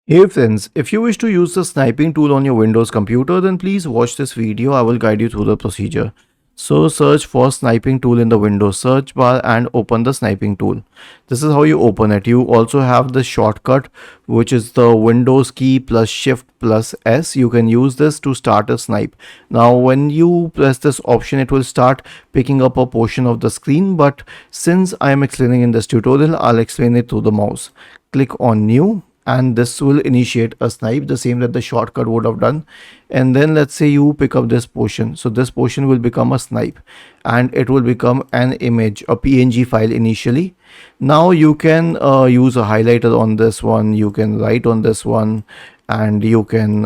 Hey friends, if you wish to use the sniping tool on your Windows computer, then please watch this video. I will guide you through the procedure. So search for sniping tool in the Windows search bar and open the sniping tool. This is how you open it. You also have the shortcut, which is the Windows key plus shift plus S. You can use this to start a snipe. Now when you press this option, it will start picking up a portion of the screen, but since I am explaining in this tutorial, I'll explain it through the mouse. Click on new and this will initiate a snipe, the same that the shortcut would have done. And then let's say you pick up this portion, so this portion will become a snipe and it will become an image, a PNG file initially. Now you can use a highlighter on this one, you can write on this one, and you can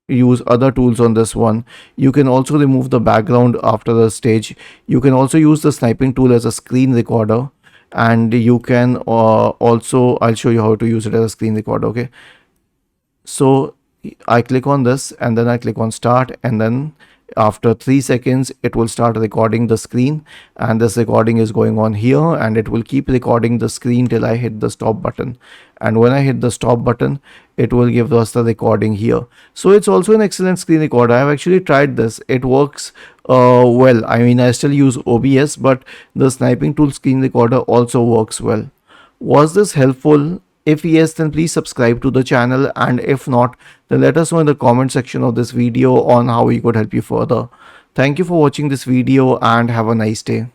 use other tools on this one. You can also remove the background after the stage. You can also use the sniping tool as a screen recorder, and you can also, I'll show you how to use it as a screen recorder. Okay, so I click on this and then I click on start, and then after 3 seconds it will start recording the screen, and this recording is going on here, and it will keep recording the screen till I hit the stop button. And when I hit the stop button, it will give us the recording here. So it's also an excellent screen recorder. I've actually tried this. It works well. I mean, I still use OBS, but the sniping tool screen recorder also works well. Was this helpful? If yes, then please subscribe to the channel, and if not, then let us know in the comment section of this video on how we could help you further. Thank you for watching this video and have a nice day.